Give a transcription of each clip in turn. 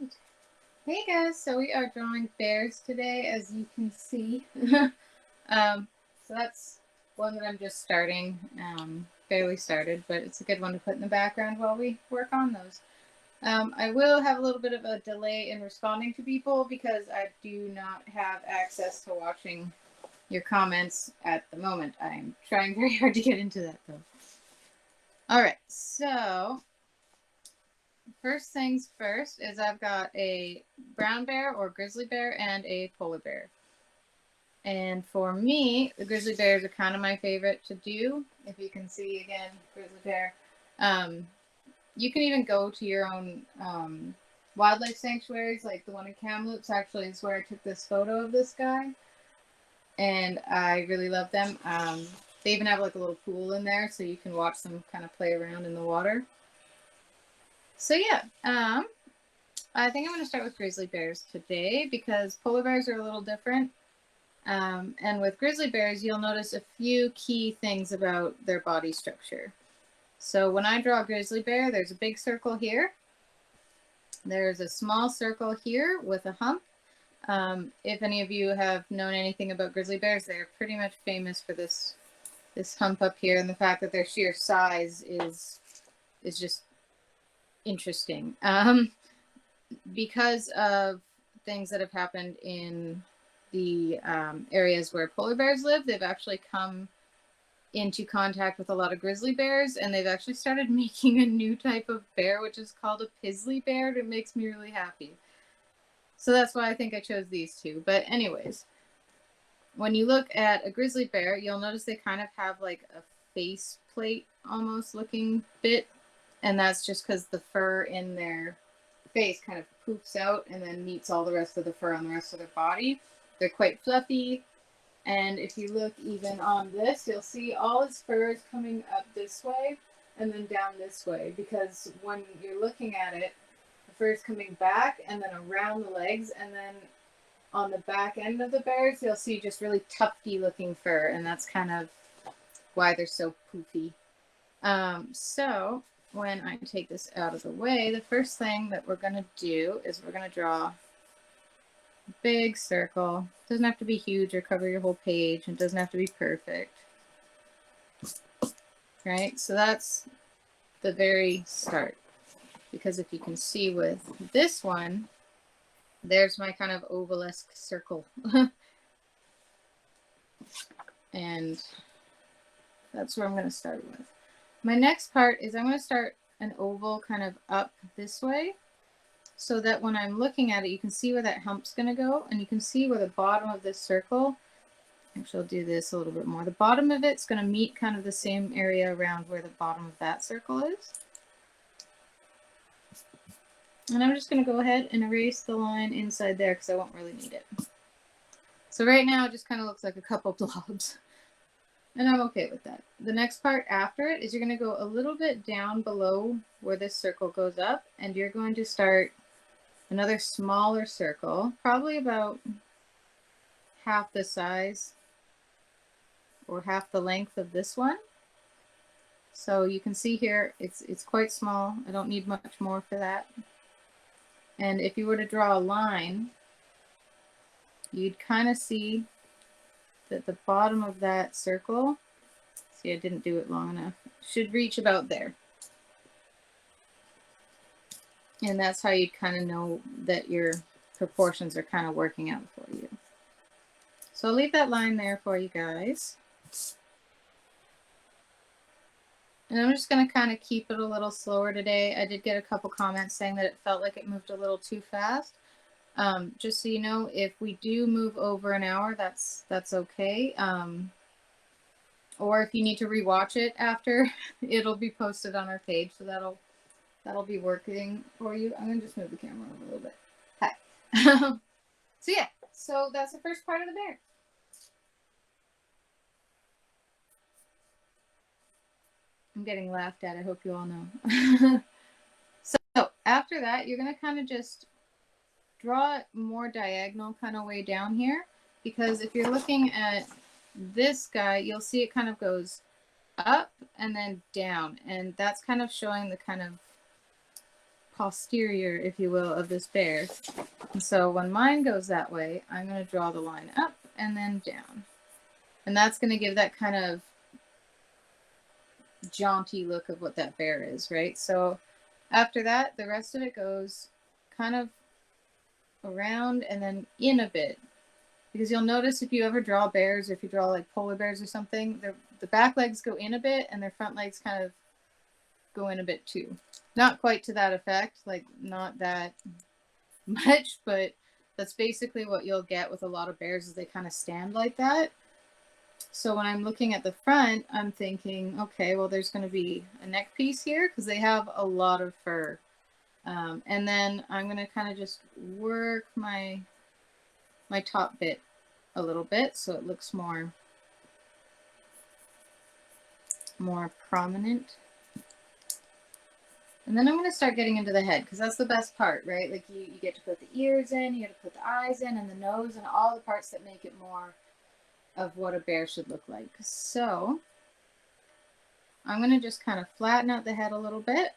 right. Hey guys, so we are drawing bears today, as you can see. So that's one that I'm just starting, barely started, but it's a good one to put in the background while we work on those. I will have a little bit of a delay in responding to people because I do not have access to watching your comments at the moment. I'm trying very hard to get into that though. All right, so first things first is I've got a brown bear or grizzly bear and a polar bear. And for me, the grizzly bears are kind of my favorite to do. If you can see again, grizzly bear. You can even go to your own wildlife sanctuaries, like the one in Kamloops. Actually, is where I took this photo of this guy, and I really love them. They even have like a little pool in there, so you can watch them kind of play around in the water. So yeah, I think I'm going to start with grizzly bears today because polar bears are a little different. And with grizzly bears, you'll notice a few key things about their body structure. So when I draw a grizzly bear, there's a big circle here. There's a small circle here with a hump. If any of you have known anything about grizzly bears, they're pretty much famous for this hump up here, and the fact that their sheer size is just interesting. Because of things that have happened in the areas where polar bears live, they've actually come into contact with a lot of grizzly bears, and they've actually started making a new type of bear, which is called a pizzly bear, and it makes me really happy. So that's why I think I chose these two. But anyways, when you look at a grizzly bear, you'll notice they kind of have like a face plate almost looking bit, and that's just because the fur in their face kind of poofs out and then meets all the rest of the fur on the rest of their body. They're quite fluffy, and if you look even on this, you'll see all its fur is coming up this way and then down this way, because when you're looking at it, the fur is coming back and then around the legs, and then on the back end of the bears, you'll see just really tufty looking fur, and that's kind of why they're so poofy. So when I take this out of the way, the first thing that we're going to do is we're going to draw a big circle. It doesn't have to be huge or cover your whole page. It doesn't have to be perfect. Right? So that's the very start. Because if you can see with this one, there's my kind of ovalesque circle. And that's where I'm going to start with. My next part is I'm going to start an oval kind of up this way, so that when I'm looking at it, you can see where that hump's going to go, and you can see where the bottom of this circle, actually I'll do this a little bit more, the bottom of it's going to meet kind of the same area around where the bottom of that circle is. And I'm just going to go ahead and erase the line inside there because I won't really need it. So right now it just kind of looks like a couple blobs. And I'm okay with that. The next part after it is you're going to go a little bit down below where this circle goes up, and you're going to start another smaller circle, probably about half the size or half the length of this one. So you can see here, it's quite small. I don't need much more for that. And if you were to draw a line, you'd kind of see that the bottom of that circle, see I didn't do it long enough, should reach about there. And that's how you'd kind of know that your proportions are kind of working out for you. So I'll leave that line there for you guys. And I'm just going to kind of keep it a little slower today. I did get a couple comments saying that it felt like it moved a little too fast. Just so you know, if we do move over an hour, that's okay. Or if you need to rewatch it after, it'll be posted on our page, so that'll be working for you. I'm gonna just move the camera over a little bit. Hi. So yeah, so that's the first part of the bear. I'm getting laughed at, I hope you all know. So after that, you're gonna kind of just draw it more diagonal kind of way down here, because if you're looking at this guy, you'll see it kind of goes up and then down, and that's kind of showing the kind of posterior, if you will, of this bear. And so when mine goes that way, I'm going to draw the line up and then down. And that's going to give that kind of jaunty look of what that bear is, right? So after that, the rest of it goes kind of around and then in a bit. Because you'll notice if you ever draw bears, or if you draw like polar bears or something, the back legs go in a bit and their front legs kind of go in a bit too. Not quite to that effect, like not that much, but that's basically what you'll get with a lot of bears, is they kind of stand like that. So when I'm looking at the front, I'm thinking, okay, well, there's going to be a neck piece here because they have a lot of fur. And then I'm going to kind of just work my top bit a little bit so it looks more prominent. And then I'm going to start getting into the head because that's the best part, right? Like you get to put the ears in, you get to put the eyes in, and the nose, and all the parts that make it more of what a bear should look like. So I'm going to just kind of flatten out the head a little bit,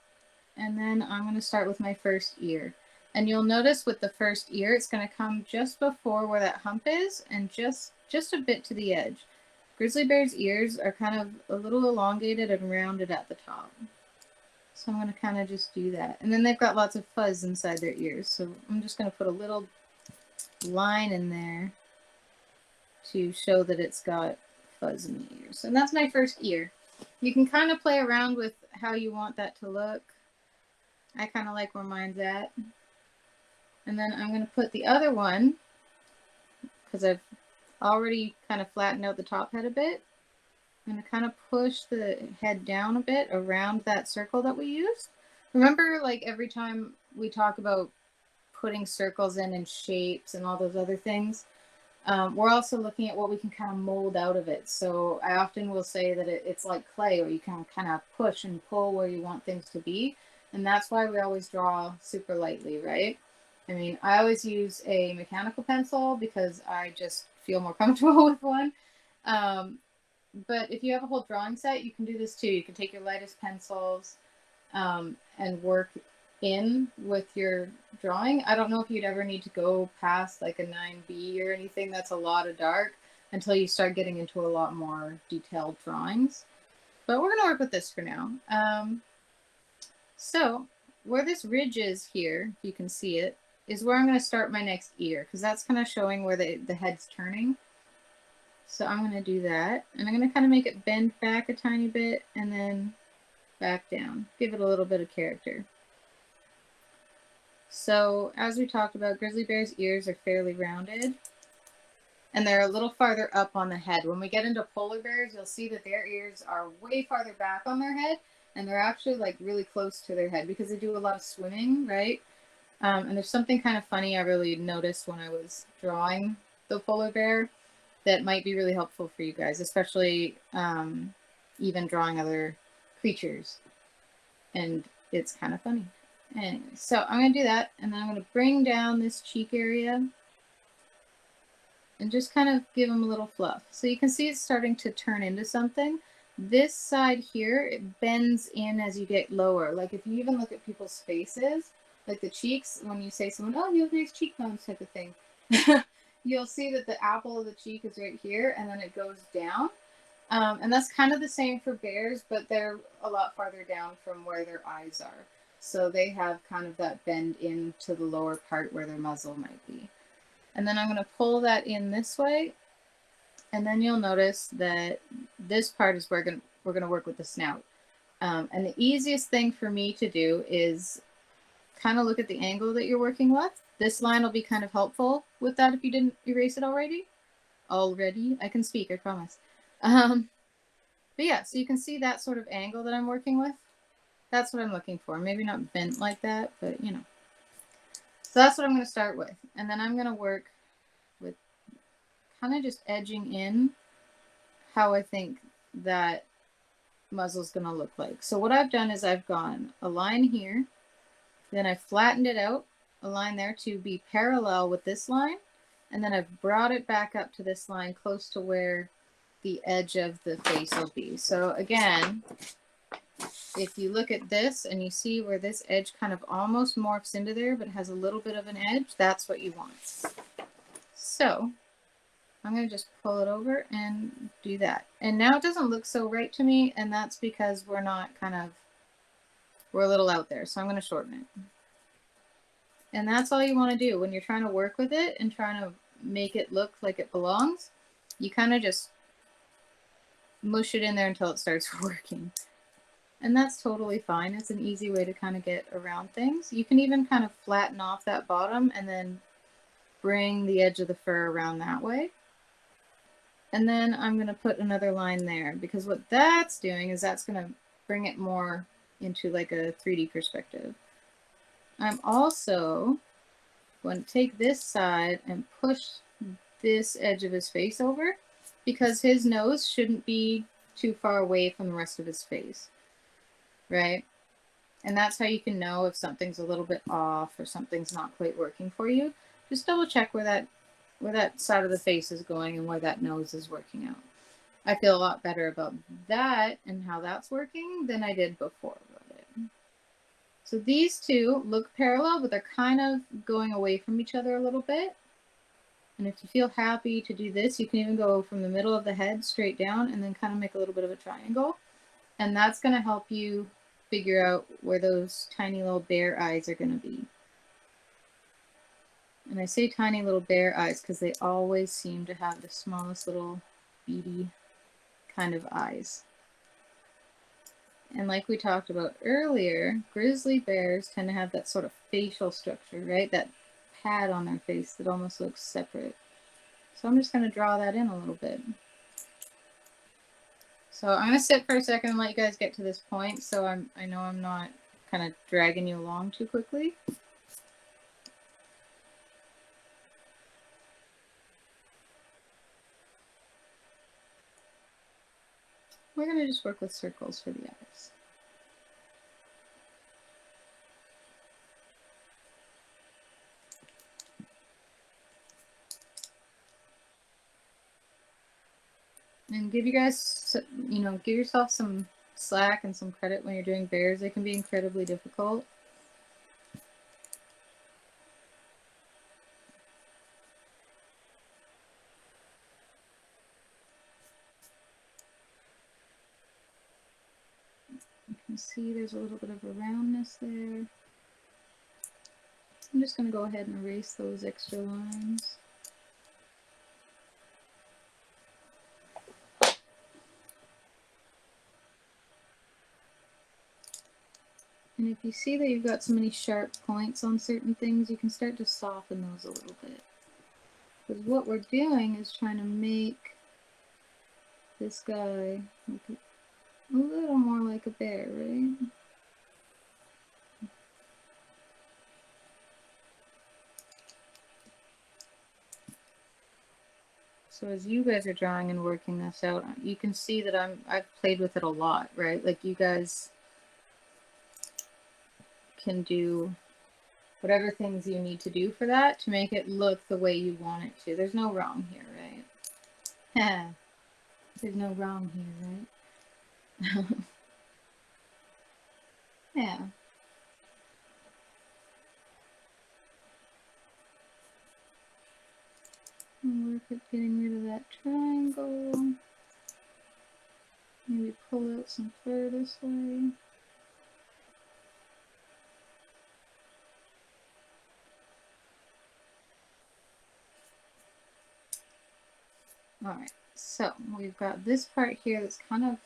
and then I'm going to start with my first ear. And you'll notice with the first ear, it's going to come just before where that hump is and just a bit to the edge. Grizzly bear's ears are kind of a little elongated and rounded at the top. So I'm going to kind of just do that. And then they've got lots of fuzz inside their ears. So I'm just going to put a little line in there to show that it's got fuzz in the ears. And that's my first ear. You can kind of play around with how you want that to look. I kind of like where mine's at. And then I'm going to put the other one, because I've already kind of flattened out the top head a bit. I'm going to kind of push the head down a bit around that circle that we used. Remember, like every time we talk about putting circles in shapes and all those other things, we're also looking at what we can kind of mold out of it. So I often will say that it's like clay, where you can kind of push and pull where you want things to be. And that's why we always draw super lightly, right? I mean, I always use a mechanical pencil because I just feel more comfortable with one. But if you have a whole drawing set, you can do this too. You can take your lightest pencils and work in with your drawing. I don't know if you'd ever need to go past like a 9B or anything. That's a lot of dark until you start getting into a lot more detailed drawings. But we're going to work with this for now. So where this ridge is here, if you can see it, is where I'm going to start my next ear, because that's kind of showing where the head's turning. So I'm going to do that, and I'm going to kind of make it bend back a tiny bit and then back down. Give it a little bit of character. So as we talked about, grizzly bear's ears are fairly rounded, and they're a little farther up on the head. When we get into polar bears, you'll see that their ears are way farther back on their head, and they're actually like really close to their head because they do a lot of swimming, right? And there's something kind of funny I really noticed when I was drawing the polar bear that might be really helpful for you guys, especially even drawing other creatures. And it's kind of funny. Anyway, so I'm going to do that, and then I'm going to bring down this cheek area and just kind of give them a little fluff. So you can see it's starting to turn into something. This side here, it bends in as you get lower. Like if you even look at people's faces, like the cheeks, when you say someone, oh, you have nice cheekbones type of thing, you'll see that the apple of the cheek is right here, and then it goes down. And that's kind of the same for bears, but they're a lot farther down from where their eyes are. So they have kind of that bend into the lower part where their muzzle might be. And then I'm going to pull that in this way. And then you'll notice that this part is where we're going to work with the snout. And the easiest thing for me to do is kind of look at the angle that you're working with. This line will be kind of helpful with that if you didn't erase it already. I can speak, I promise. But yeah, so you can see that sort of angle that I'm working with. That's what I'm looking for. Maybe not bent like that, but you know. So that's what I'm going to start with. And then I'm going to work with kind of just edging in how I think that muzzle is going to look like. So what I've done is I've gone a line here, then I flattened it out, a line there to be parallel with this line, and then I've brought it back up to this line close to where the edge of the face will be. So again, if you look at this and you see where this edge kind of almost morphs into there but has a little bit of an edge, that's what you want. So I'm going to just pull it over and do that. And now it doesn't look so right to me, and that's because we're a little out there. So I'm going to shorten it. And that's all you want to do when you're trying to work with it and trying to make it look like it belongs. You kind of just mush it in there until it starts working. And that's totally fine. It's an easy way to kind of get around things. You can even kind of flatten off that bottom and then bring the edge of the fur around that way. And then I'm going to put another line there, because what that's doing is that's going to bring it more into like a 3D perspective. I'm also going to take this side and push this edge of his face over, because his nose shouldn't be too far away from the rest of his face, right? And that's how you can know if something's a little bit off or something's not quite working for you. Just double check where that side of the face is going and where that nose is working out. I feel a lot better about that and how that's working than I did before about it. So these two look parallel, but they're kind of going away from each other a little bit. And if you feel happy to do this, you can even go from the middle of the head straight down and then kind of make a little bit of a triangle. And that's going to help you figure out where those tiny little bear eyes are going to be. And I say tiny little bear eyes because they always seem to have the smallest little beady kind of eyes. And like we talked about earlier, grizzly bears tend to have that sort of facial structure, right? That pad on their face that almost looks separate. So I'm just going to draw that in a little bit. So I'm going to sit for a second and let you guys get to this point, so I know I'm not kind of dragging you along too quickly. We're going to just work with circles for the eyes. And give you guys, give yourself some slack and some credit when you're doing bears. They can be incredibly difficult. You can see there's a little bit of a roundness there. I'm just going to go ahead and erase those extra lines. And if you see that you've got so many sharp points on certain things, you can start to soften those a little bit. Because what we're doing is trying to make this guy look a little more like a bear, right? So as you guys are drawing and working this out, you can see that I've played with it a lot, right? Like you guys can do whatever things you need to do for that to make it look the way you want it to. There's no wrong here, right? There's no wrong here, right? Yeah. And work at getting rid of that triangle. Maybe pull out some fur this way. Alright, so we've got this part here that's kind of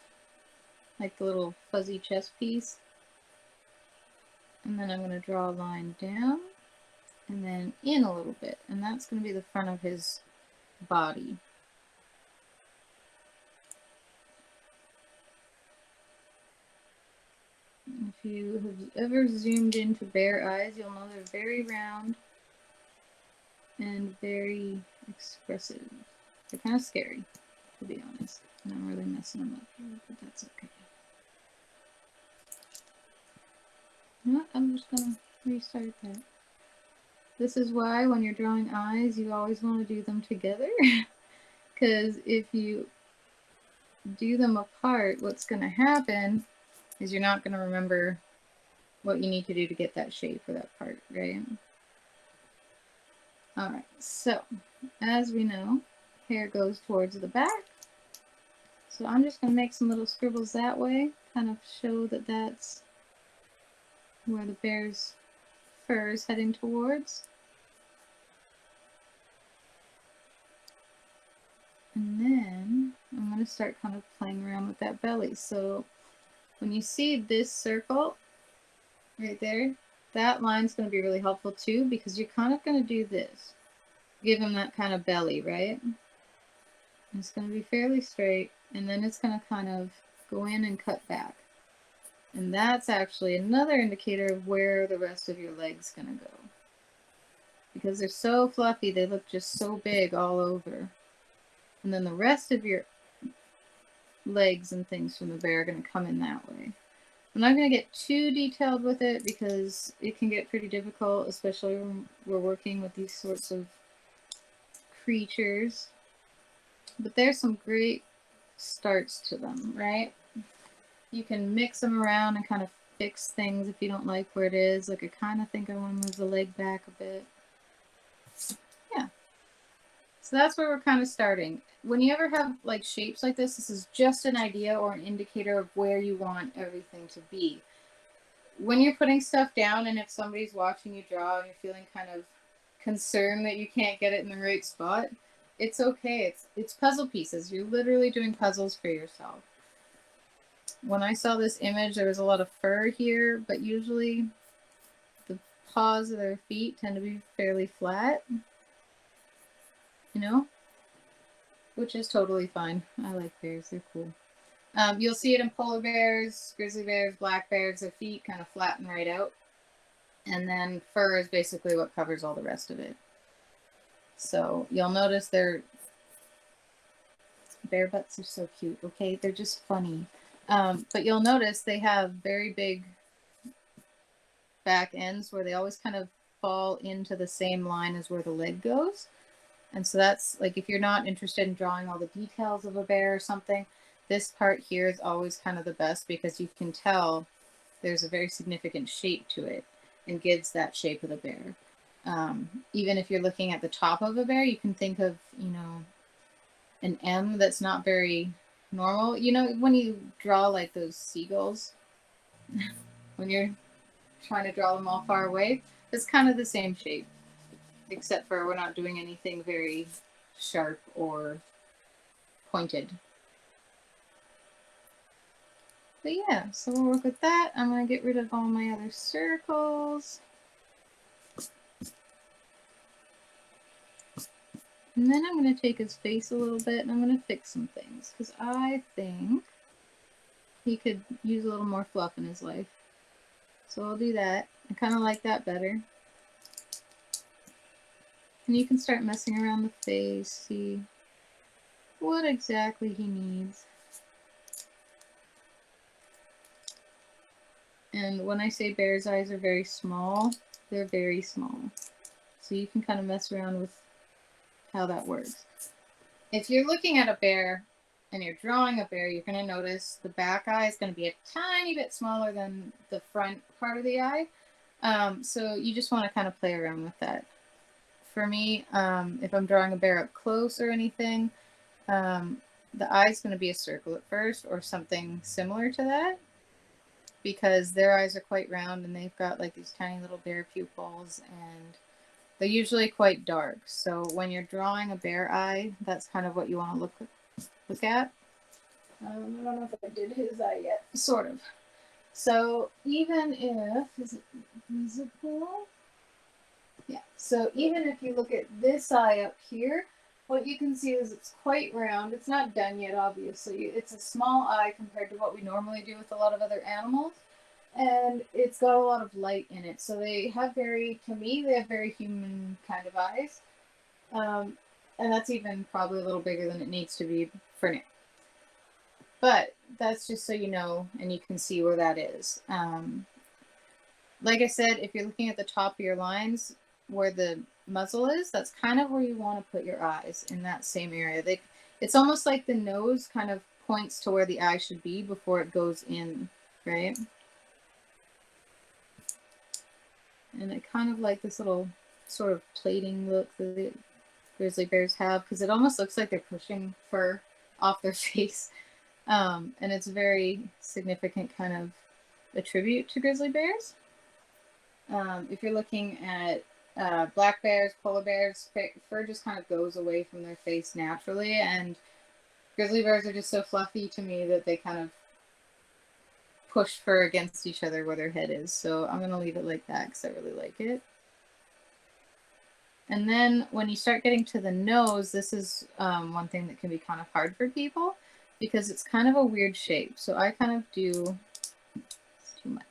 like the little fuzzy chest piece. And then I'm going to draw a line down and then in a little bit. And that's going to be the front of his body. If you have ever zoomed into bear eyes, you'll know they're very round and very expressive. They're kind of scary, to be honest. And I'm really messing them up here, but that's okay. You know what? I'm just going to restart that. This is why when you're drawing eyes, you always want to do them together. Because if you do them apart, what's going to happen because you're not going to remember what you need to do to get that shape for that part, right? All right, so as we know, hair goes towards the back. So I'm just going to make some little scribbles that way, kind of show that that's where the bear's fur is heading towards. And then I'm going to start kind of playing around with that belly. So when you see this circle right there, that line's going to be really helpful too, because you're kind of going to do this. Give him that kind of belly, right? It's going to be fairly straight, and then it's going to kind of go in and cut back. And that's actually another indicator of where the rest of your leg's going to go. Because they're so fluffy, they look just so big all over. And then the rest of your legs and things from the bear are going to come in that way. I'm not going to get too detailed with it because it can get pretty difficult, especially when we're working with these sorts of creatures. But there's some great starts to them, right? You can mix them around and kind of fix things if you don't like where it is. Like I kind of think I want to move the leg back a bit. Yeah. So that's where we're kind of starting. When you ever have like shapes like this is just an idea or an indicator of where you want everything to be. When you're putting stuff down and if somebody's watching you draw and you're feeling kind of concerned that you can't get it in the right spot, it's okay. It's puzzle pieces. You're literally doing puzzles for yourself. When I saw this image, there was a lot of fur here, but usually the paws of their feet tend to be fairly flat, you know, which is totally fine. I like bears. They're cool. You'll see it in polar bears, grizzly bears, black bears. Their feet kind of flatten right out. And then fur is basically what covers all the rest of it. So you'll notice their bear butts are so cute, okay? They're just funny. But you'll notice they have very big back ends where they always kind of fall into the same line as where the leg goes. And so that's like, if you're not interested in drawing all the details of a bear or something, this part here is always kind of the best because you can tell there's a very significant shape to it and gives that shape of the bear. Even if you're looking at the top of a bear, you can think of, you know, an M that's not very normal. You know, when you draw like those seagulls, when you're trying to draw them all far away, it's kind of the same shape, except for we're not doing anything very sharp or pointed. But yeah, so we'll work with that. I'm going to get rid of all my other circles. And then I'm going to take his face a little bit and I'm going to fix some things because I think he could use a little more fluff in his life. So I'll do that. I kind of like that better. And you can start messing around the face, see what exactly he needs. And when I say bear's eyes are very small, they're very small. So you can kind of mess around with how that works. If you're looking at a bear and you're drawing a bear, you're going to notice the back eye is going to be a tiny bit smaller than the front part of the eye. So you just want to kind of play around with that. For me, if I'm drawing a bear up close or anything, the eye's going to be a circle at first or something similar to that, because their eyes are quite round and they've got like these tiny little bear pupils and they're usually quite dark. So when you're drawing a bear eye, that's kind of what you want to look at. I don't know if I did his eye yet. Sort of. So even if, is it visible? Yeah. So even if you look at this eye up here, what you can see is it's quite round. It's not done yet, obviously. It's a small eye compared to what we normally do with a lot of other animals. And it's got a lot of light in it. So they have very, to me, they have very human kind of eyes. And that's even probably a little bigger than it needs to be for now. But that's just so you know, and you can see where that is. Like I said, if you're looking at the top of your lines, where the muzzle is, that's kind of where you want to put your eyes, in that same area. It's almost like the nose kind of points to where the eye should be before it goes in, right? And I kind of like this little sort of plating look that the grizzly bears have, because it almost looks like they're pushing fur off their face. And it's a very significant kind of a tribute to grizzly bears. If you're looking at black bears, polar bears, fur just kind of goes away from their face naturally, and grizzly bears are just so fluffy to me that they kind of push fur against each other where their head is. So I'm going to leave it like that because I really like it. And then when you start getting to the nose, this is one thing that can be kind of hard for people because it's kind of a weird shape. So I kind of do, it's too much.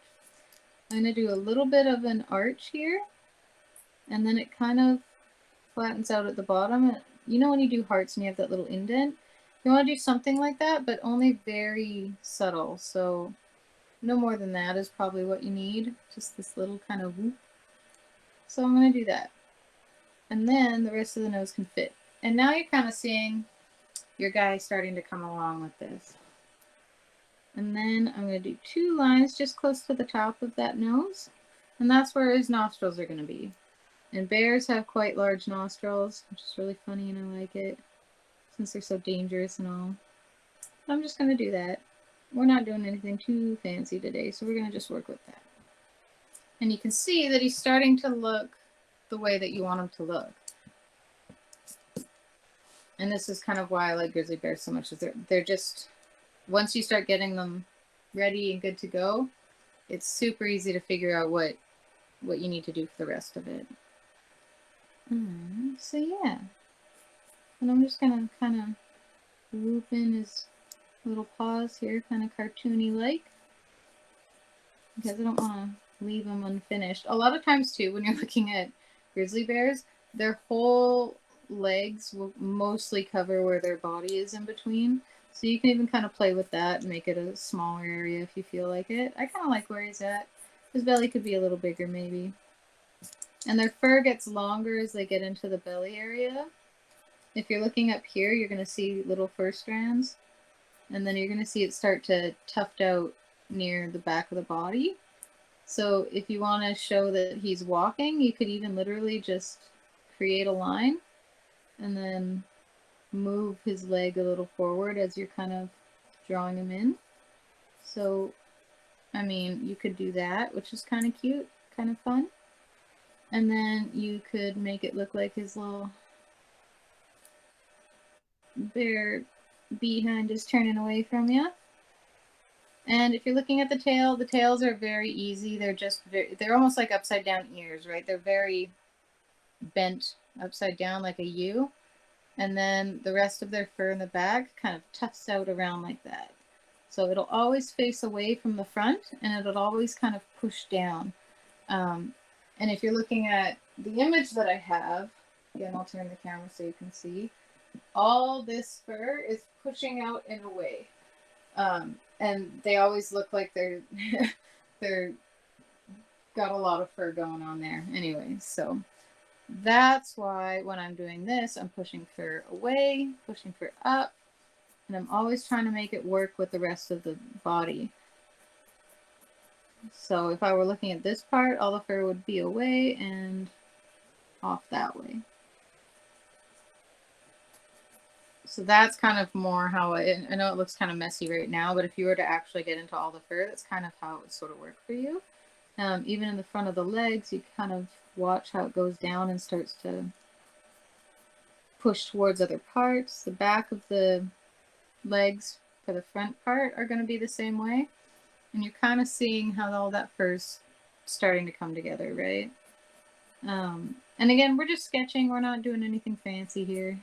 I'm going to do a little bit of an arch here, and then it kind of flattens out at the bottom. You know when you do hearts and you have that little indent? You want to do something like that, but only very subtle. So no more than that is probably what you need. Just this little kind of whoop. So I'm going to do that. And then the rest of the nose can fit. And now you're kind of seeing your guy starting to come along with this. And then I'm going to do 2 lines just close to the top of that nose. And that's where his nostrils are going to be. And bears have quite large nostrils, which is really funny and I like it, since they're so dangerous and all. I'm just going to do that. We're not doing anything too fancy today, so we're going to just work with that. And you can see that he's starting to look the way that you want him to look. And this is kind of why I like grizzly bears so much, is they're just, once you start getting them ready and good to go, it's super easy to figure out what you need to do for the rest of it. So yeah. And I'm just going to kind of loop in his little paws here, kind of cartoony like, because I don't want to leave them unfinished. A lot of times too, when you're looking at grizzly bears, their whole legs will mostly cover where their body is in between. So you can even kind of play with that and make it a smaller area if you feel like it. I kind of like where he's at. His belly could be a little bigger maybe. And their fur gets longer as they get into the belly area. If you're looking up here, you're going to see little fur strands. And then you're going to see it start to tuft out near the back of the body. So if you want to show that he's walking, you could even literally just create a line and then move his leg a little forward as you're kind of drawing him in. So, I mean, you could do that, which is kind of cute, kind of fun. And then you could make it look like his little bear behind is turning away from you. And if you're looking at the tail, the tails are very easy. They're just they're almost like upside down ears, right? They're very bent upside down like a U. And then the rest of their fur in the back kind of tufts out around like that. So it'll always face away from the front, and it'll always kind of push down. And if you're looking at the image that I have, again, I'll turn the camera so you can see, all this fur is pushing out and away. And they always look like they're got a lot of fur going on there anyway. So that's why when I'm doing this, I'm pushing fur away, pushing fur up, and I'm always trying to make it work with the rest of the body. So if I were looking at this part, all the fur would be away and off that way. So that's kind of more how I know it looks kind of messy right now, but if you were to actually get into all the fur, that's kind of how it would sort of work for you. Even in the front of the legs, you kind of watch how it goes down and starts to push towards other parts. The back of the legs for the front part are going to be the same way. And you're kind of seeing how all that fur's starting to come together, right? And again, we're just sketching. We're not doing anything fancy here.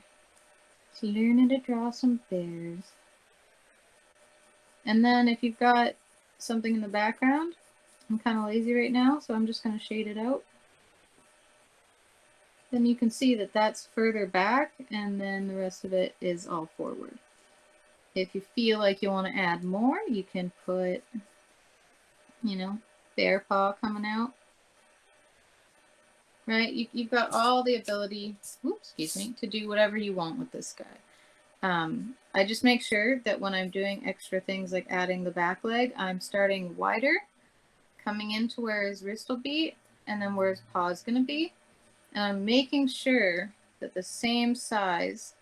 Just learning to draw some bears. And then if you've got something in the background, I'm kind of lazy right now, so I'm just going to shade it out. Then you can see that that's further back, and then the rest of it is all forward. If you feel like you want to add more, you can put, you know, bear paw coming out. Right? You've got all the ability, oops, excuse me, to do whatever you want with this guy. I just make sure that when I'm doing extra things like adding the back leg, I'm starting wider, coming into where his wrist will be, and then where his paw is going to be. And I'm making sure that the same size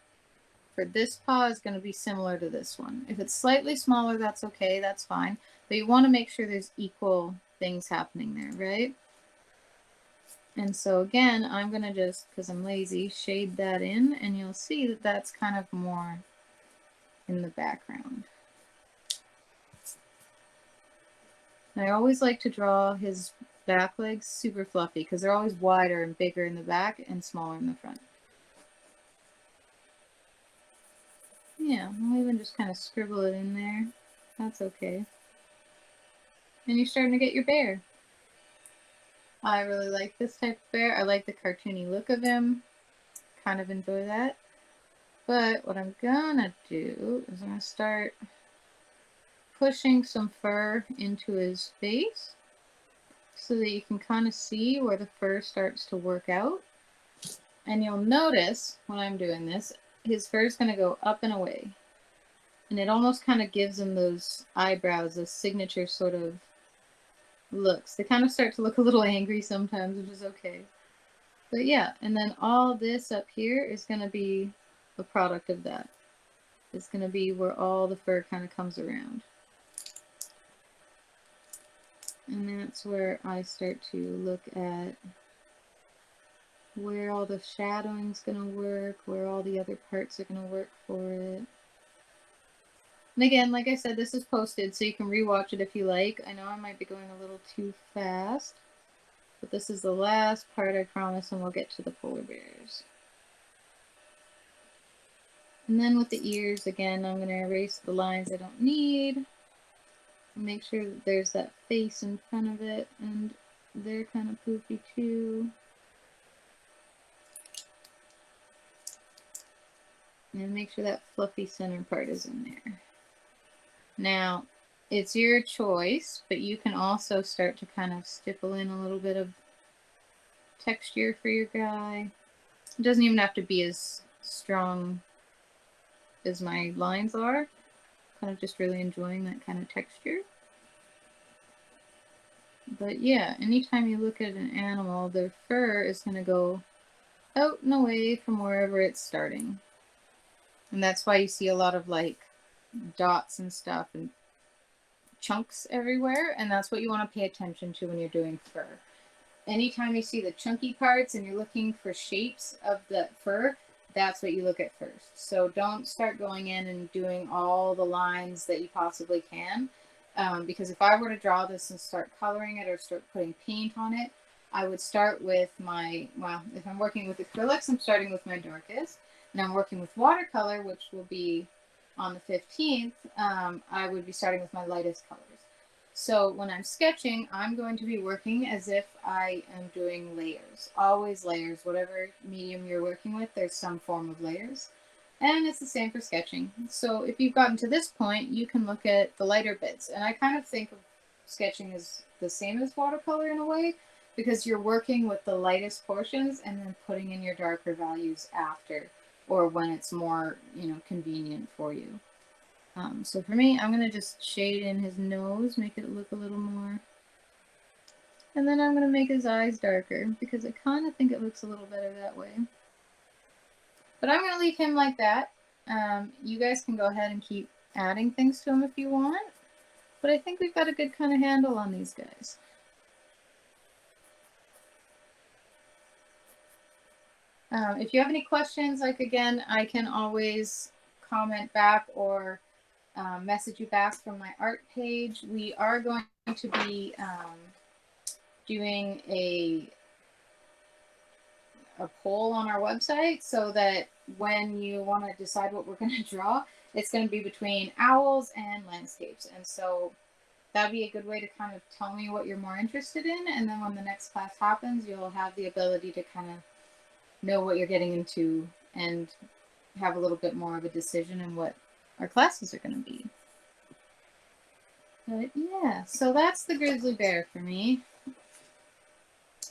for this paw is going to be similar to this one. If it's slightly smaller, that's okay, that's fine. But you want to make sure there's equal things happening there, right? And so again, I'm going to just, because I'm lazy, shade that in, and you'll see that that's kind of more in the background. And I always like to draw his back legs super fluffy because they're always wider and bigger in the back and smaller in the front. Yeah, I'll even just kind of scribble it in there. That's okay. And you're starting to get your bear. I really like this type of bear. I like the cartoony look of him. Kind of enjoy that. But what I'm gonna do is I'm gonna start pushing some fur into his face so that you can kind of see where the fur starts to work out. And you'll notice when I'm doing this, his fur is going to go up and away. And it almost kind of gives him those eyebrows, those signature sort of looks. They kind of start to look a little angry sometimes, which is okay. But yeah, and then all this up here is going to be the product of that. It's going to be where all the fur kind of comes around. And that's where I start to look at where all the shadowing's going to work, where all the other parts are going to work for it. And again, like I said, this is posted, so you can rewatch it if you like. I know I might be going a little too fast, but this is the last part, I promise, and we'll get to the polar bears. And then with the ears, again, I'm going to erase the lines I don't need. Make sure that there's that face in front of it, and they're kind of poofy too. And make sure that fluffy center part is in there. Now, it's your choice, but you can also start to kind of stipple in a little bit of texture for your guy. It doesn't even have to be as strong as my lines are. Kind of just really enjoying that kind of texture. But yeah, anytime you look at an animal, their fur is going to go out and away from wherever it's starting. And that's why you see a lot of like dots and stuff and chunks everywhere, and that's what you want to pay attention to when you're doing fur. Anytime you see the chunky parts and you're looking for shapes of the fur, that's what you look at first. So don't start going in and doing all the lines that you possibly can, because if I were to draw this and start coloring it or start putting paint on it, I would start with my, well, if I'm working with acrylics, I'm starting with my darkest, and I'm working with watercolor, which will be on the 15th, I would be starting with my lightest colors. So when I'm sketching, I'm going to be working as if I am doing layers. Always layers. Whatever medium you're working with, there's some form of layers. And it's the same for sketching. So if you've gotten to this point, you can look at the lighter bits. And I kind of think of sketching as the same as watercolor in a way, because you're working with the lightest portions and then putting in your darker values after, or when it's more, convenient for you. So for me, I'm going to just shade in his nose, make it look a little more. And then I'm going to make his eyes darker, because I kind of think it looks a little better that way. But I'm going to leave him like that. You guys can go ahead and keep adding things to him if you want. But I think we've got a good kind of handle on these guys. If you have any questions, like again, I can always comment back or message you back from my art page. We are going to be doing a poll on our website, so that when you want to decide what we're going to draw, it's going to be between owls and landscapes. And so that'd be a good way to kind of tell me what you're more interested in. And then when the next class happens, you'll have the ability to kind of know what you're getting into and have a little bit more of a decision in what our classes are going to be. But yeah, so that's the grizzly bear for me.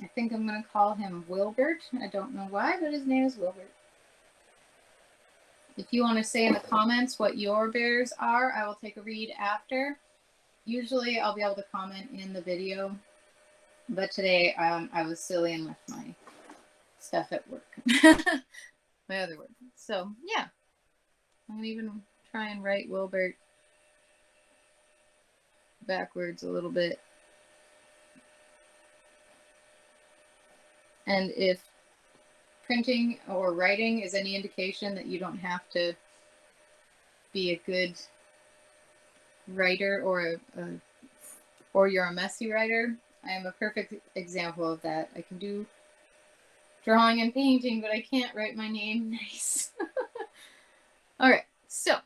I think I'm going to call him Wilbert. I don't know why, but his name is Wilbert. If you want to say in the comments what your bears are, I will take a read after. Usually I'll be able to comment in the video, but today I was silly and left my stuff at work. My other work. So yeah, I'm gonna even try and write Wilbert backwards a little bit. And if printing or writing is any indication that you don't have to be a good writer or you're a messy writer, I am a perfect example of that. I can do drawing and painting, but I can't write my name nice. All right, so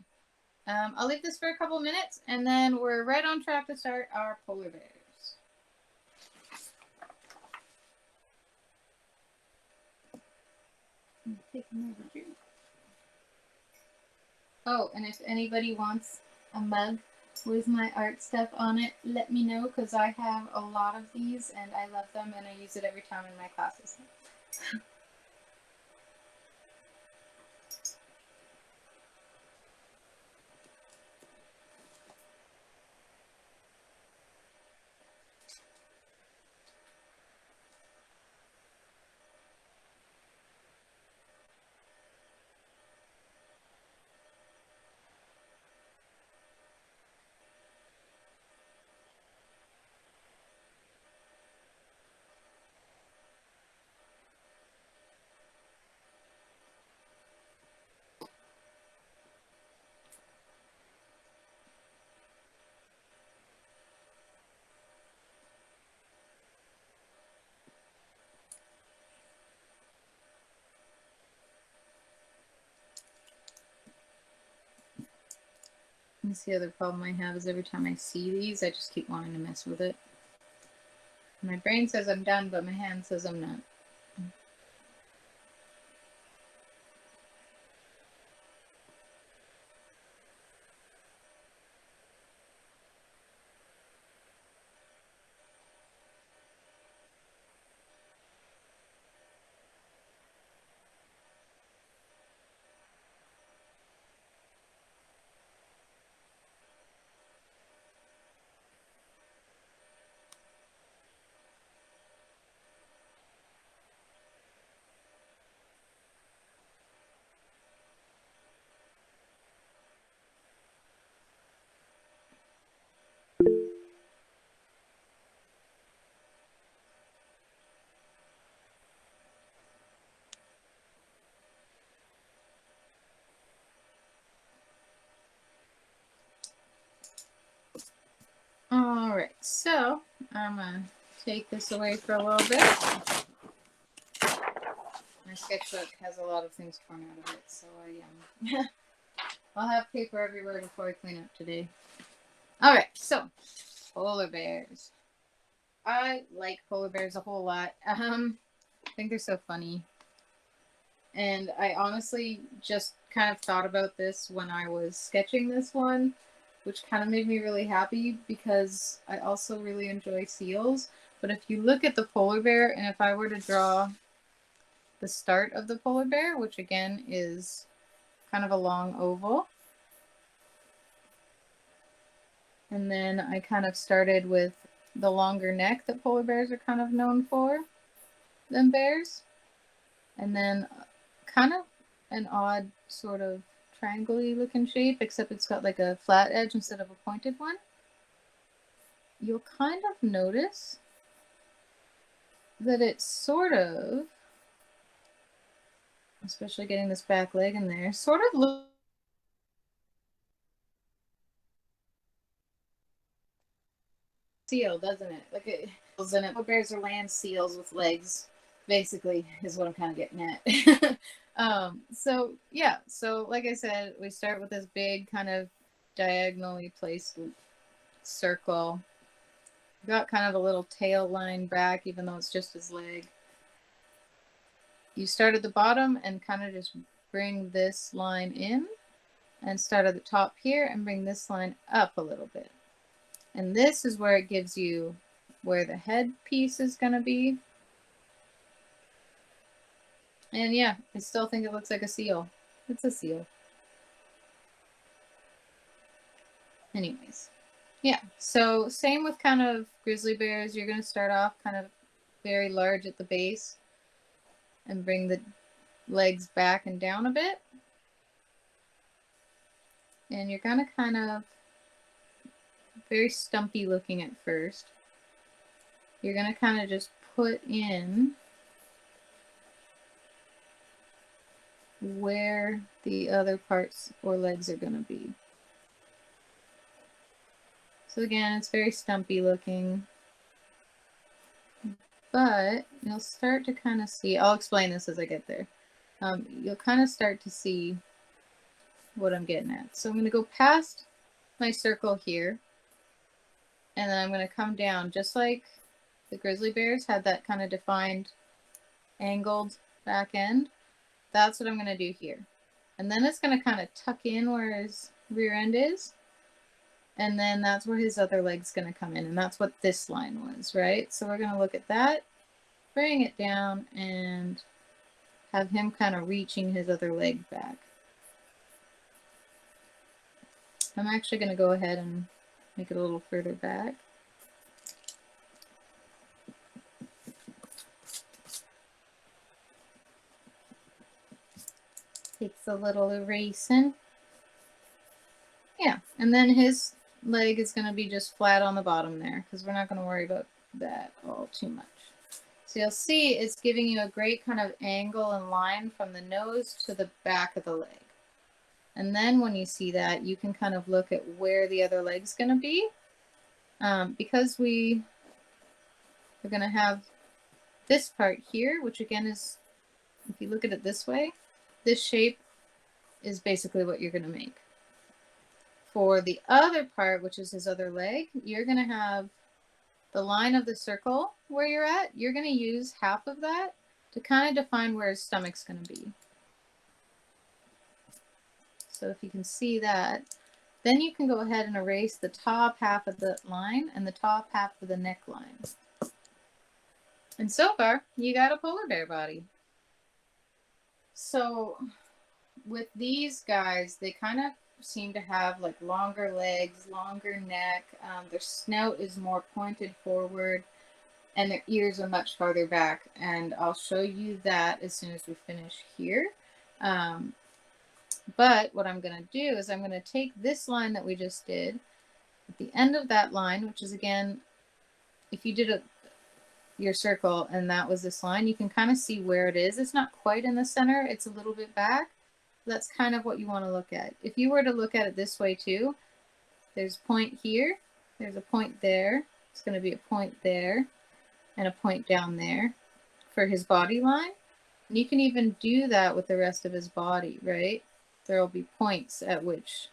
I'll leave this for a couple minutes, and then we're right on track to start our polar bears. Oh, and if anybody wants a mug with my art stuff on it, let me know, because I have a lot of these and I love them and I use it every time in my classes. That's the other problem I have, is every time I see these, I just keep wanting to mess with it. My brain says I'm done, but my hand says I'm not. All right, so I'm gonna take this away for a little bit. My sketchbook has a lot of things torn out of it, so I'll have paper everywhere before I clean up today. All right, so polar bears. I like polar bears a whole lot. I think they're so funny. And I honestly just kind of thought about this when I was sketching this one, which kind of made me really happy because I also really enjoy seals. But if you look at the polar bear, and if I were to draw the start of the polar bear, which again is kind of a long oval, and then I kind of started with the longer neck that polar bears are kind of known for than bears, and then kind of an odd sort of triangle-y looking shape, except it's got like a flat edge instead of a pointed one. You'll kind of notice that it's sort of, especially getting this back leg in there, sort of looks seal, doesn't it? Like it, and it, bears are land seals with legs, basically, is what I'm kind of getting at. So yeah, so like I said, we start with this big kind of diagonally placed circle. Got kind of a little tail line back, even though it's just his leg. You start at the bottom and kind of just bring this line in, and start at the top here and bring this line up a little bit. And this is where it gives you where the head piece is going to be. And yeah, I still think it looks like a seal. It's a seal. anyways, yeah. So same with kind of grizzly bears. You're going to start off kind of very large at the base and bring the legs back and down a bit. And you're going to kind of very stumpy looking at first. You're going to kind of just put in where the other parts or legs are going to be. So again, it's very stumpy looking, but you'll start to kind of see, I'll explain this as I get there. You'll kind of start to see what I'm getting at. So I'm going to go past my circle here, and then I'm going to come down just like the grizzly bears had that kind of defined angled back end. That's what I'm going to do here. And then it's going to kind of tuck in where his rear end is. And then that's where his other leg's going to come in. And that's what this line was, right? So we're going to look at that, bring it down, and have him kind of reaching his other leg back. I'm actually going to go ahead and make it a little further back. Takes a little erasing. Yeah, and then his leg is going to be just flat on the bottom there because we're not going to worry about that all too much. So you'll see it's giving you a great kind of angle and line from the nose to the back of the leg. And then when you see that, you can kind of look at where the other leg's going to be. Because we are going to have this part here, which again is, if you look at it this way, this shape is basically what you're going to make. For the other part, which is his other leg, you're going to have the line of the circle where you're at. You're going to use half of that to kind of define where his stomach's going to be. So if you can see that, then you can go ahead and erase the top half of the line and the top half of the neckline. And so far, you got a polar bear body. So with these guys, they kind of seem to have like longer legs, longer neck. Their snout is more pointed forward, and their ears are much farther back. And I'll show you that as soon as we finish here. But what I'm going to do is I'm going to take this line that we just did at the end of that line, which is again, if you did your circle and that was this line, you can kind of see where it is. It's not quite in the center. It's a little bit back. That's kind of what you want to look at. If you were to look at it this way too, there's a point here, there's a point there, it's going to be a point there, and a point down there for his body line. And you can even do that with the rest of his body, right? There will be points at which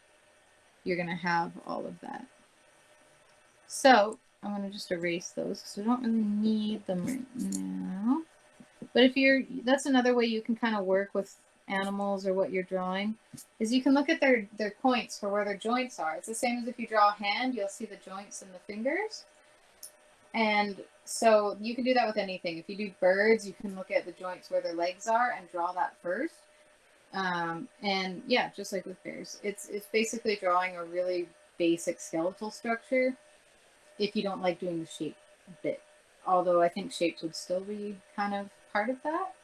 you're going to have all of that. So I'm going to just erase those because we don't really need them right now. But if you're, that's another way you can kind of work with animals or what you're drawing, is you can look at their points for where their joints are. It's the same as if you draw a hand, you'll see the joints in the fingers. And so you can do that with anything. If you do birds, you can look at the joints where their legs are and draw that first. And yeah, just like with bears, it's basically drawing a really basic skeletal structure if you don't like doing the shape bit. Although I think shapes would still be kind of part of that.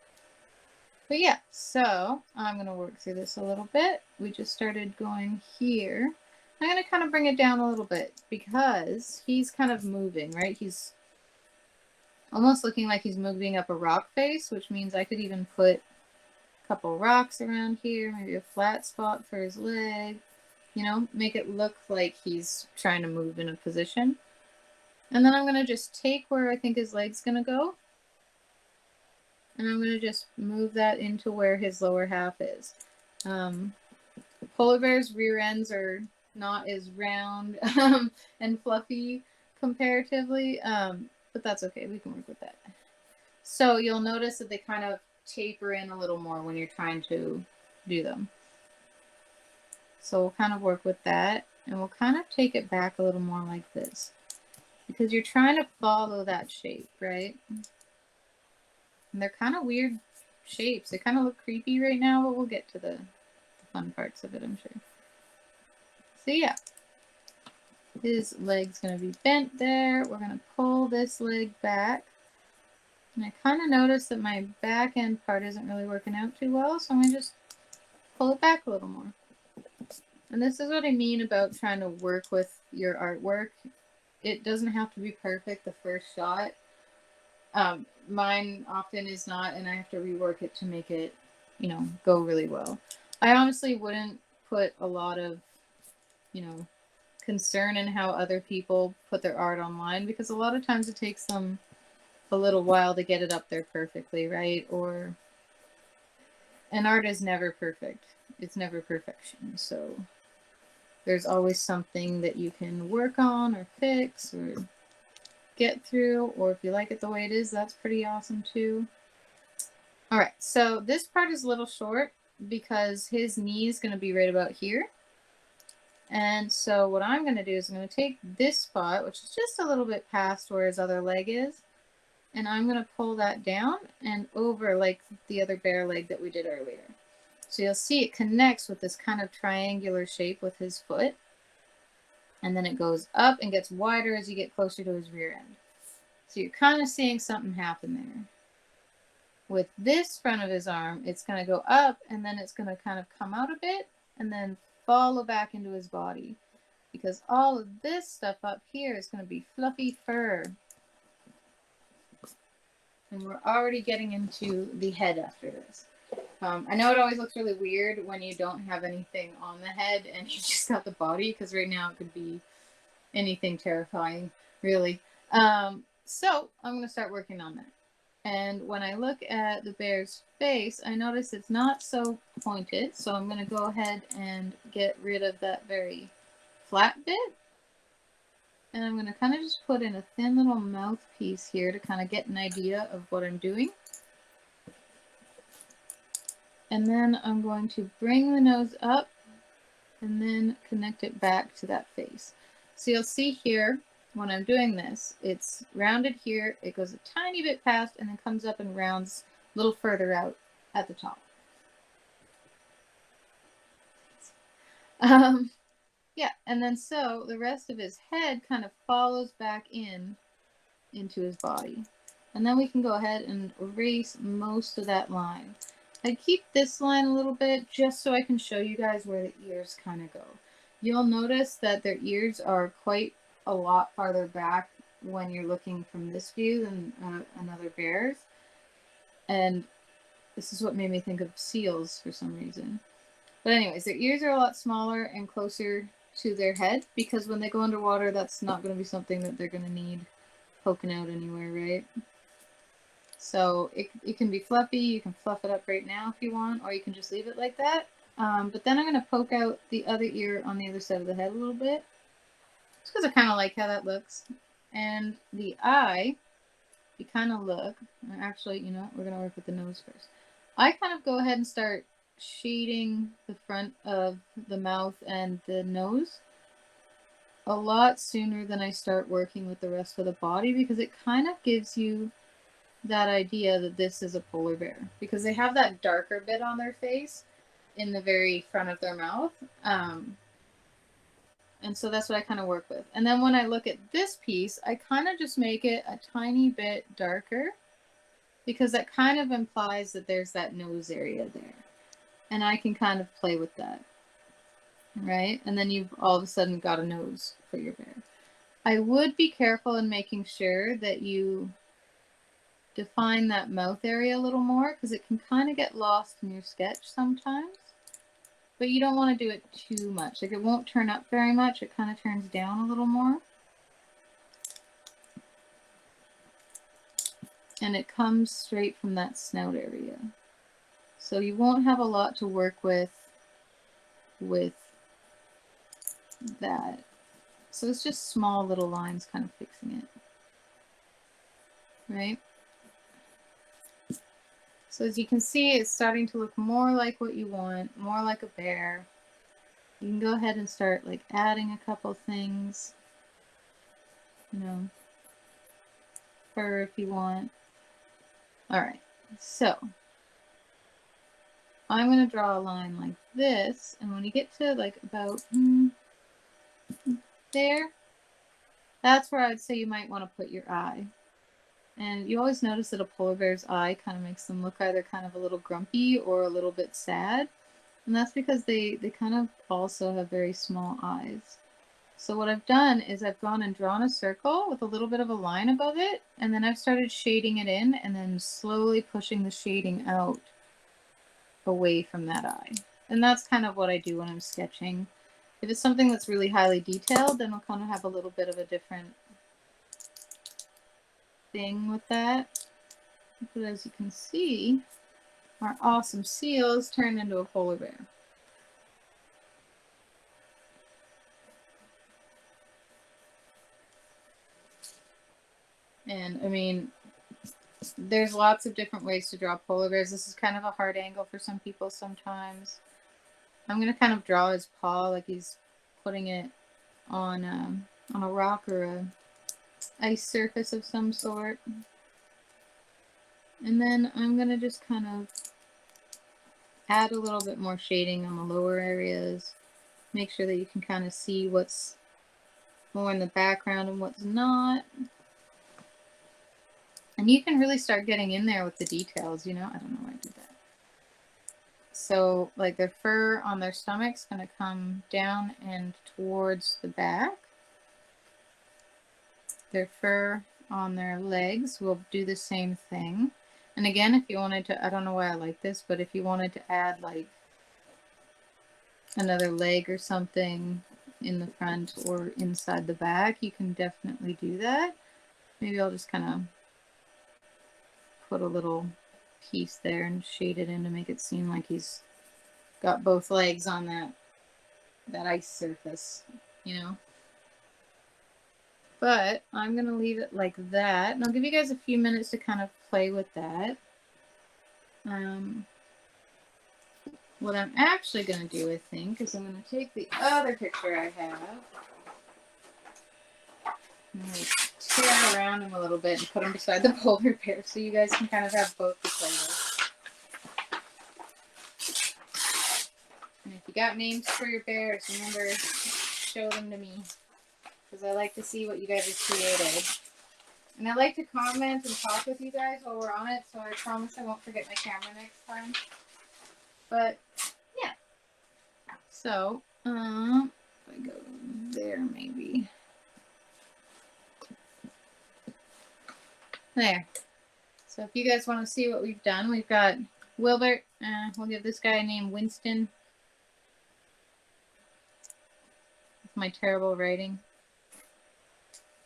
But yeah, so I'm going to work through this a little bit. We just started going here. I'm going to kind of bring it down a little bit because he's kind of moving, right? He's almost looking like he's moving up a rock face, which means I could even put a couple rocks around here, maybe a flat spot for his leg, you know, make it look like he's trying to move in a position. And then I'm going to just take where I think his leg's going to go, and I'm going to just move that into where his lower half is. Polar bears' rear ends are not as round and fluffy comparatively, but that's okay. We can work with that. So you'll notice that they kind of taper in a little more when you're trying to do them. So we'll kind of work with that, and we'll kind of take it back a little more like this, because you're trying to follow that shape, right? And they're kind of weird shapes. They kind of look creepy right now, but we'll get to the fun parts of it, I'm sure. So yeah. His leg's going to be bent there. We're going to pull this leg back. And I kind of noticed that my back end part isn't really working out too well, so I'm going to just pull it back a little more. And this is what I mean about trying to work with your artwork. It doesn't have to be perfect the first shot. Mine often is not, and I have to rework it to make it, you know, go really well. I honestly wouldn't put a lot of, you know, concern in how other people put their art online, because a lot of times it takes them a little while to get it up there perfectly, right? Or an art is never perfect. It's never perfection. So there's always something that you can work on or fix or get through, or if you like it the way it is, that's pretty awesome too. All right, so this part is a little short because his knee is going to be right about here. And so what I'm going to do is I'm going to take this spot, which is just a little bit past where his other leg is, and I'm going to pull that down and over like the other bear leg that we did earlier. So you'll see it connects with this kind of triangular shape with his foot. And then it goes up and gets wider as you get closer to his rear end. So you're kind of seeing something happen there. With this front of his arm, it's going to go up and then it's going to kind of come out a bit and then follow back into his body. Because all of this stuff up here is going to be fluffy fur. And we're already getting into the head after this. I know it always looks really weird when you don't have anything on the head and you just got the body, because right now it could be anything terrifying, really. So I'm going to start working on that. And when I look at the bear's face, I notice it's not so pointed, so I'm going to go ahead and get rid of that very flat bit. And I'm going to kind of just put in a thin little mouthpiece here to kind of get an idea of what I'm doing. And then I'm going to bring the nose up and then connect it back to that face. So you'll see here, when I'm doing this, it's rounded here, it goes a tiny bit past, and then comes up and rounds a little further out at the top. Yeah, and then so the rest of his head kind of follows back into his body. And then we can go ahead and erase most of that line. I keep this line a little bit just so I can show you guys where the ears kind of go. You'll notice that their ears are quite a lot farther back when you're looking from this view than another bear's. And this is what made me think of seals for some reason. But anyways, their ears are a lot smaller and closer to their head, because when they go underwater, that's not going to be something that they're going to need poking out anywhere, right? So it can be fluffy. You can fluff it up right now if you want, or you can just leave it like that. But then I'm going to poke out the other ear on the other side of the head a little bit, just because I kind of like how that looks. And the eye, you kind of look, actually, you know, we're going to work with the nose first. I kind of go ahead and start shading the front of the mouth and the nose a lot sooner than I start working with the rest of the body, because it kind of gives you that idea that this is a polar bear, because they have that darker bit on their face in the very front of their mouth. And so that's what I kind of work with. And then when I look at this piece, I kind of just make it a tiny bit darker, because that kind of implies that there's that nose area there. And I can kind of play with that, right? And then you've all of a sudden got a nose for your bear. I would be careful in making sure that you define that mouth area a little more, because it can kind of get lost in your sketch sometimes. But you don't want to do it too much. Like, it won't turn up very much. It kind of turns down a little more. And it comes straight from that snout area. So you won't have a lot to work with that. So it's just small little lines kind of fixing it. Right? So as you can see, it's starting to look more like what you want, more like a bear. You can go ahead and start like adding a couple things, you know, fur if you want. All right, so I'm going to draw a line like this, and when you get to like about there, That's where I'd say you might want to put your eye. And you always notice that a polar bear's eye kind of makes them look either kind of a little grumpy or a little bit sad. And that's because they kind of also have very small eyes. So what I've done is I've gone and drawn a circle with a little bit of a line above it, and then I've started shading it in and then slowly pushing the shading out away from that eye. And that's kind of what I do when I'm sketching. If it's something that's really highly detailed, then I'll kind of have a little bit of a different thing with that. But as you can see, our awesome seals turned into a polar bear. And I mean, there's lots of different ways to draw polar bears. This is kind of a hard angle for some people sometimes. I'm going to kind of draw his paw like he's putting it on a rock or a ice surface of some sort. And then I'm going to just kind of add a little bit more shading on the lower areas. Make sure that you can kind of see what's more in the background and what's not. And you can really start getting in there with the details, you know? I don't know why I did that. So, like, their fur on their stomach's going to come down and towards the back. Their fur on their legs will do the same thing. And again, if you wanted to, I don't know why I like this, but if you wanted to add, like, another leg or something in the front or inside the back, you can definitely do that. Maybe I'll just kind of put a little piece there and shade it in to make it seem like he's got both legs on that ice surface, you know. But I'm gonna leave it like that, and I'll give you guys a few minutes to kind of play with that. What I'm actually gonna do, I think, is I'm gonna take the other picture I have. I'm gonna tear around him a little bit and put him beside the polar bear so you guys can kind of have both to play with. And if you got names for your bears, remember, show them to me, because I like to see what you guys have created. And I like to comment and talk with you guys while we're on it, so I promise I won't forget my camera next time. But, yeah. So, if I go there, maybe. There. So if you guys want to see what we've done, we've got Wilbert. We'll give this guy a name Winston. With my terrible writing.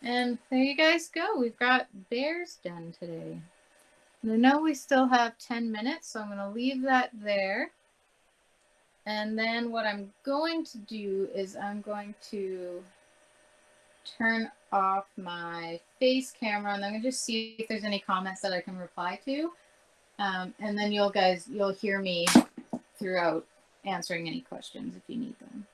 And there you guys go. We've got bears done today. And I know we still have 10 minutes, so I'm going to leave that there. And then what I'm going to do is I'm going to turn off my face camera, and I'm going to just see if there's any comments that I can reply to. And then you'll hear me throughout answering any questions if you need them.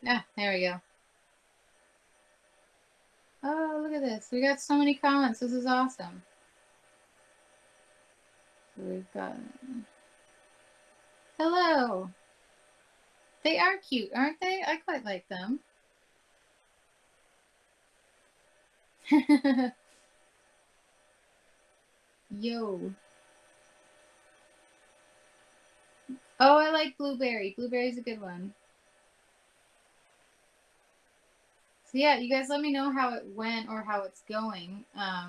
Ah, there we go. Oh, look at this. We got so many comments. This is awesome. So we've got... Hello. They are cute, aren't they? I quite like them. Yo. Oh, I like Blueberry. Blueberry's a good one. So yeah, you guys let me know how it went or how it's going. I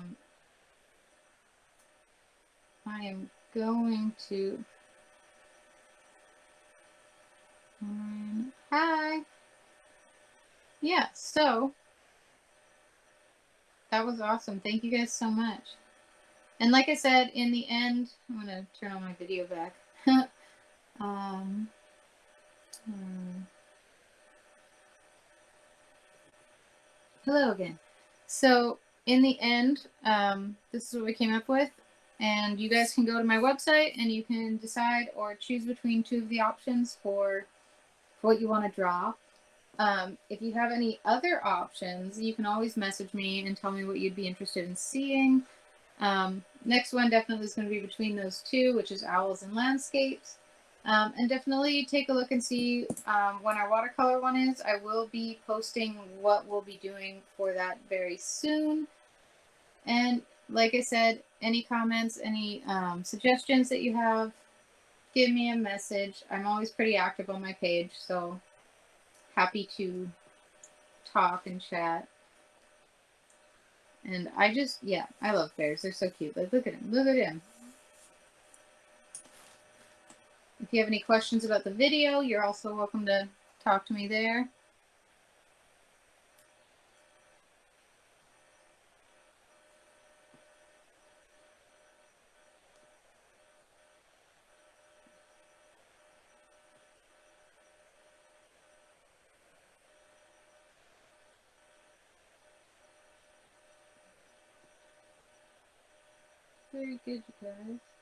am going to... Hi. Yeah, so that was awesome. Thank you guys so much. And like I said, in the end, I'm going to turn on my video back. Hello again. So in the end, this is what we came up with. And you guys can go to my website and you can decide or choose between two of the options for what you want to draw. If you have any other options, you can always message me and tell me what you'd be interested in seeing. Next one definitely is going to be between those two, which is owls and landscapes. And definitely take a look and see when our watercolor one is. I will be posting what we'll be doing for that very soon. And like I said, any comments, any suggestions that you have, give me a message. I'm always pretty active on my page, so happy to talk and chat. And I just, yeah, I love bears. They're so cute. Like, look at him. Look at him. If you have any questions about the video, you're also welcome to talk to me there. Very good, you guys.